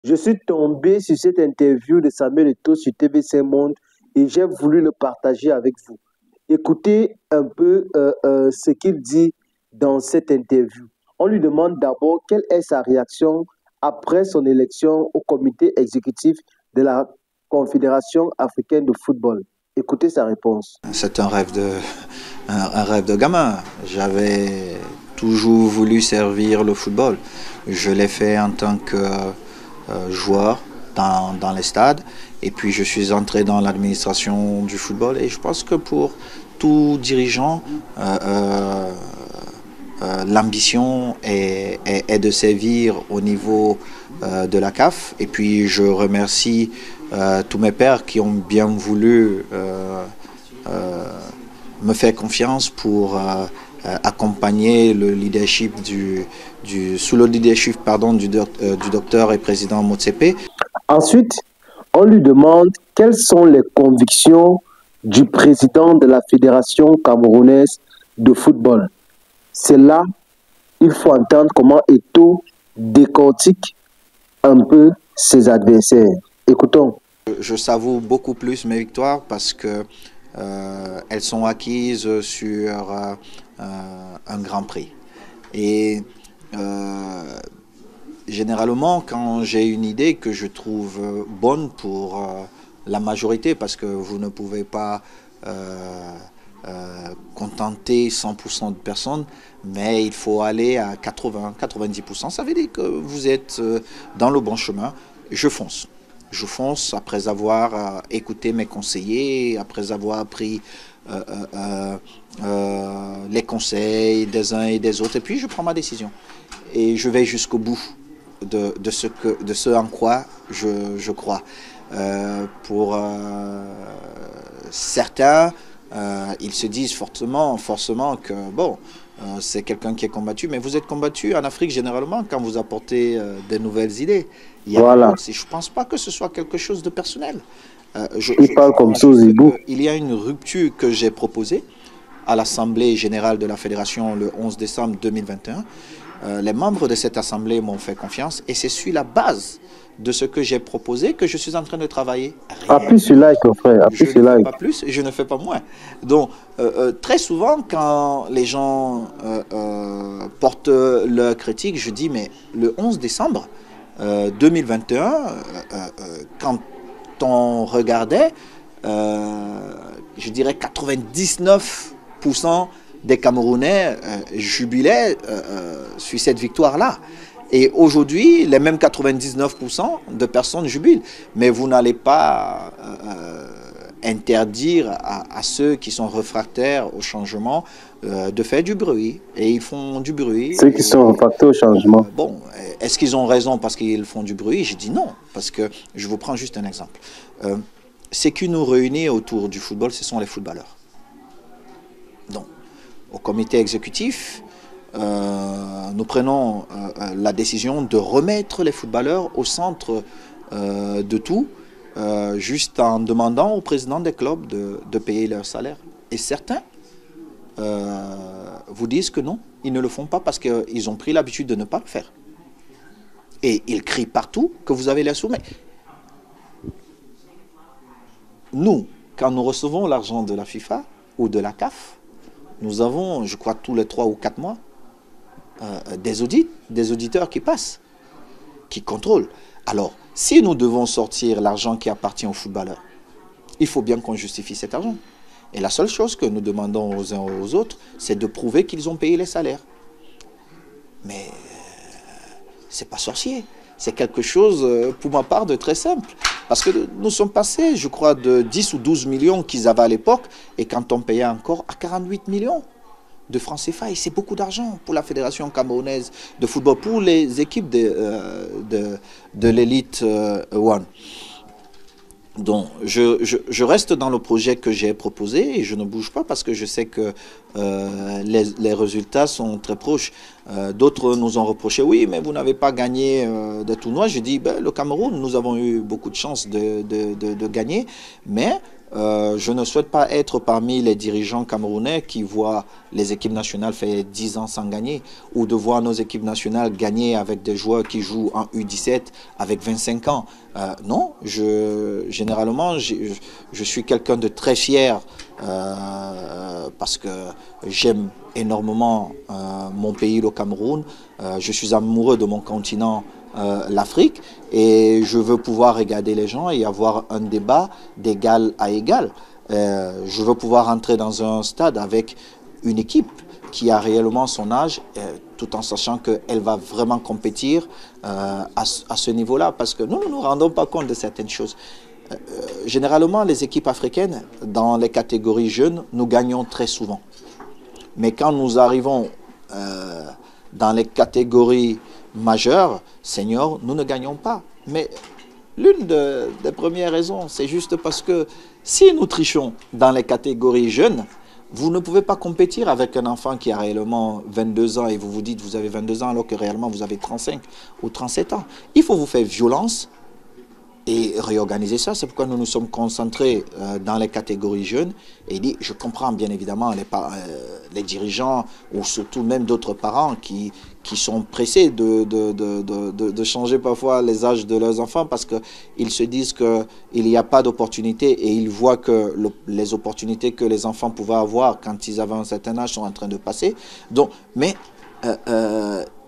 Je suis tombé sur cette interview de Samuel Eto'o sur TV5 Monde et j'ai voulu le partager avec vous. Écoutez un peu ce qu'il dit dans cette interview. On lui demande d'abord quelle est sa réaction après son élection au comité exécutif de la Confédération africaine de football. Écoutez sa réponse. C'est un rêve de gamin. J'avais toujours voulu servir le football. Je l'ai fait en tant que joueur dans les stades. Et puis je suis entré dans l'administration du football. Et je pense que pour tout dirigeant, l'ambition est de servir au niveau de la CAF. Et puis je remercie tous mes pairs qui ont bien voulu euh, me faire confiance pour accompagner le leadership sous le leadership du docteur et président Motsepe. Ensuite, on lui demande quelles sont les convictions du président de la Fédération camerounaise de football. C'est là, il faut entendre comment Eto'o décortique un peu ses adversaires. Écoutons. Je savoure beaucoup plus mes victoires parce que elles sont acquises sur un grand prix. Et généralement, quand j'ai une idée que je trouve bonne pour la majorité, parce que vous ne pouvez pas contenter 100% de personnes, mais il faut aller à 80-90%. Ça veut dire que vous êtes dans le bon chemin. Je fonce. Je fonce après avoir écouté mes conseillers, après avoir pris les conseils des uns et des autres, et puis je prends ma décision. Et je vais jusqu'au bout de ce en quoi je crois. Pour certains, ils se disent forcément que bon, c'est quelqu'un qui est combattu, mais vous êtes combattu en Afrique généralement quand vous apportez des nouvelles idées. Voilà. Je ne pense pas que ce soit quelque chose de personnel. Il parle Je comme pense ça aux juste hiboux. qu'il y a une rupture que j'ai proposée à l'Assemblée générale de la Fédération le 11 décembre 2021. Les membres de cette Assemblée m'ont fait confiance et c'est sur la base de ce que j'ai proposé que je suis en train de travailler. Appuie sur like, mon frère. Je Appuie ne sur fais like. pas plus et je ne fais pas moins. Donc, très souvent, quand les gens portent leur critique, je dis, mais le 11 décembre 2021, quand on regardait, je dirais 99% des Camerounais jubilaient sur cette victoire-là. Et aujourd'hui, les mêmes 99% de personnes jubilent. Mais vous n'allez pas interdire à ceux qui sont réfractaires au changement de faire du bruit. Et ils font du bruit. Ceux qui sont réfractaires au changement. Bon, est-ce qu'ils ont raison parce qu'ils font du bruit? Je dis non, parce que je vous prends juste un exemple. Ce qui nous réunit autour du football, ce sont les footballeurs. Donc, au comité exécutif, nous prenons la décision de remettre les footballeurs au centre de tout, juste en demandant au président des clubs de payer leur salaire. Et certains vous disent que non, ils ne le font pas parce qu'ils ont pris l'habitude de ne pas le faire. Et ils crient partout que vous avez les sous. Mais nous, quand nous recevons l'argent de la FIFA ou de la CAF, nous avons, je crois, tous les 3 ou 4 mois, des audits, des auditeurs qui passent, qui contrôlent. Alors, si nous devons sortir l'argent qui appartient aux footballeurs, il faut bien qu'on justifie cet argent. Et la seule chose que nous demandons aux uns et aux autres, c'est de prouver qu'ils ont payé les salaires. Mais c'est pas sorcier. C'est quelque chose, pour ma part, de très simple. Parce que nous sommes passés, je crois, de 10 ou 12 millions qu'ils avaient à l'époque, et quand on payait encore à 48 millions de francs CFA, et c'est beaucoup d'argent pour la Fédération camerounaise de football, pour les équipes de l'élite One. Donc, je reste dans le projet que j'ai proposé et je ne bouge pas parce que je sais que les résultats sont très proches. D'autres nous ont reproché, oui, mais vous n'avez pas gagné des tournois. Je dis, ben, le Cameroun, nous avons eu beaucoup de chance de gagner, mais Je ne souhaite pas être parmi les dirigeants camerounais qui voient les équipes nationales faire 10 ans sans gagner, ou de voir nos équipes nationales gagner avec des joueurs qui jouent en U17 avec 25 ans. Non, généralement, je suis quelqu'un de très fier parce que j'aime énormément mon pays, le Cameroun. Je suis amoureux de mon continent, l'Afrique, et je veux pouvoir regarder les gens et avoir un débat d'égal à égal. Je veux pouvoir entrer dans un stade avec une équipe qui a réellement son âge, tout en sachant qu'elle va vraiment compétir à ce niveau-là, parce que nous ne nous rendons pas compte de certaines choses. Généralement, les équipes africaines, dans les catégories jeunes, nous gagnons très souvent. Mais quand nous arrivons dans les catégories majeures, seniors, nous ne gagnons pas. Mais l'une des premières raisons, c'est juste parce que si nous trichons dans les catégories jeunes, vous ne pouvez pas compétir avec un enfant qui a réellement 22 ans et vous vous dites que vous avez 22 ans alors que réellement vous avez 35 ou 37 ans. Il faut vous faire violence et réorganiser ça. C'est pourquoi nous nous sommes concentrés dans les catégories jeunes. Et je comprends bien évidemment les dirigeants ou surtout même d'autres parents qui sont pressés de changer parfois les âges de leurs enfants parce qu'ils se disent qu'il n'y a pas d'opportunité et ils voient que les opportunités que les enfants pouvaient avoir quand ils avaient un certain âge sont en train de passer. Donc, mais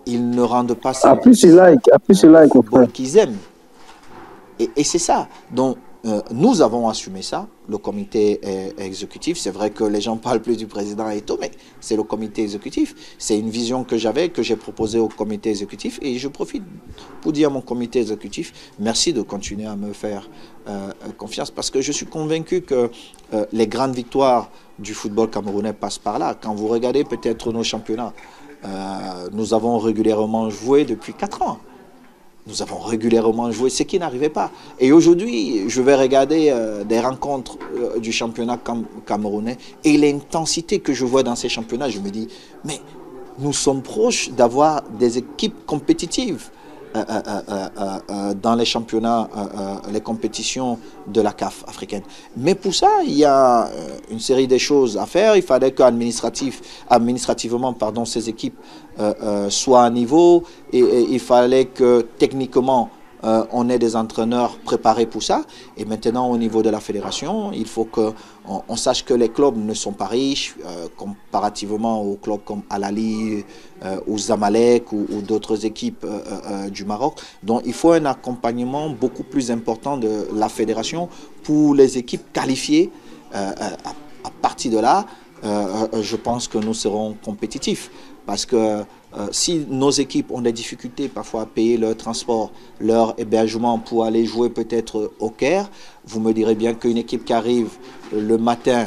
ils ne rendent pas ça qu'ils aiment. Et c'est ça. Donc, nous avons assumé ça, le comité exécutif. C'est vrai que les gens parlent plus du président et tout, mais c'est le comité exécutif. C'est une vision que j'avais, que j'ai proposée au comité exécutif. Et je profite pour dire à mon comité exécutif, merci de continuer à me faire confiance, parce que je suis convaincu que les grandes victoires du football camerounais passent par là. Quand vous regardez peut-être nos championnats, nous avons régulièrement joué depuis 4 ans. Nous avons régulièrement joué, ce qui n'arrivait pas. Et aujourd'hui, je vais regarder des rencontres du championnat camerounais et l'intensité que je vois dans ces championnats, je me dis, mais nous sommes proches d'avoir des équipes compétitives dans les championnats, les compétitions de la CAF africaine. Mais pour ça, il y a une série de choses à faire. Il fallait qu'administrativement, ces équipes soient à niveau, et il fallait que techniquement, on ait des entraîneurs préparés pour ça. Et maintenant, au niveau de la fédération, il faut qu'on sache que les clubs ne sont pas riches comparativement aux clubs comme Al Ahly, ou Zamalek ou d'autres équipes du Maroc. Donc, il faut un accompagnement beaucoup plus important de la fédération pour les équipes qualifiées. À partir de là, je pense que nous serons compétitifs. Parce que si nos équipes ont des difficultés parfois à payer leur transport, leur hébergement pour aller jouer peut-être au Caire, vous me direz bien qu'une équipe qui arrive le matin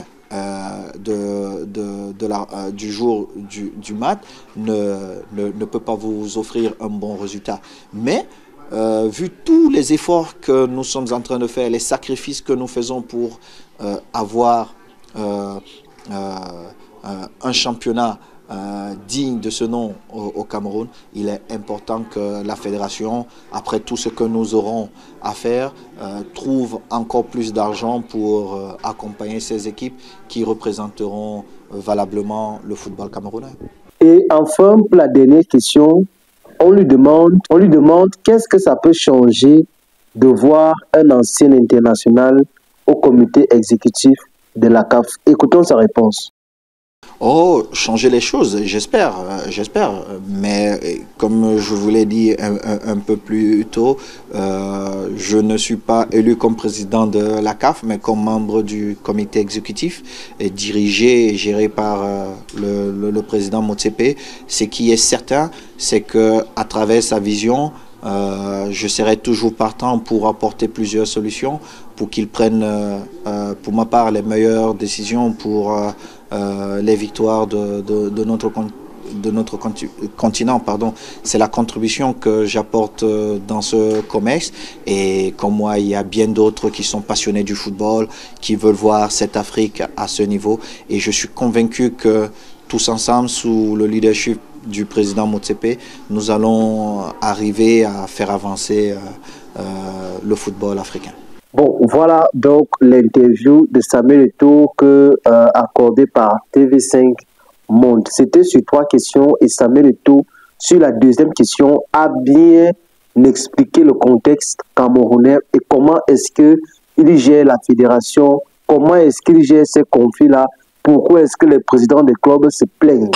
du jour du mat ne peut pas vous offrir un bon résultat. Mais vu tous les efforts que nous sommes en train de faire, les sacrifices que nous faisons pour avoir un championnat digne de ce nom au Cameroun, il est important que la fédération, après tout ce que nous aurons à faire, trouve encore plus d'argent pour accompagner ces équipes qui représenteront valablement le football camerounais. Et enfin, pour la dernière question, on lui demande qu'est-ce que ça peut changer de voir un ancien international au comité exécutif de la CAF. Écoutons sa réponse. Oh, changer les choses, j'espère. Mais comme je vous l'ai dit un peu plus tôt, je ne suis pas élu comme président de la CAF, mais comme membre du comité exécutif, dirigé et géré par le président Motsepe. Ce qui est certain, c'est qu'à travers sa vision, je serai toujours partant pour apporter plusieurs solutions, pour qu'il prenne, pour ma part, les meilleures décisions pour les victoires de notre continent. C'est la contribution que j'apporte dans ce commerce. Et comme moi, il y a bien d'autres qui sont passionnés du football, qui veulent voir cette Afrique à ce niveau. Et je suis convaincu que tous ensemble, sous le leadership du président Motsepe, nous allons arriver à faire avancer le football africain. Bon, voilà donc l'interview de Samuel Eto'o accordée par TV5 Monde. C'était sur 3 questions et Samuel Eto'o, sur la deuxième question, a bien expliqué le contexte camerounais et comment est-ce qu'il gère la fédération, comment est-ce qu'il gère ces conflits-là, pourquoi est-ce que les présidents des clubs se plaignent.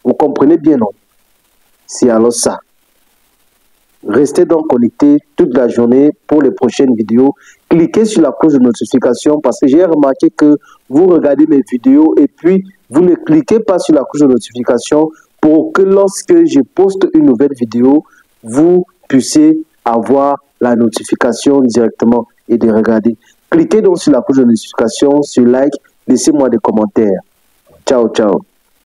Vous comprenez bien, non? C'est alors ça. Restez donc connectés toute la journée pour les prochaines vidéos. Cliquez sur la cloche de notification parce que j'ai remarqué que vous regardez mes vidéos et puis vous ne cliquez pas sur la cloche de notification pour que lorsque je poste une nouvelle vidéo, vous puissiez avoir la notification directement et de regarder. Cliquez donc sur la cloche de notification, sur like, laissez-moi des commentaires. Ciao, ciao.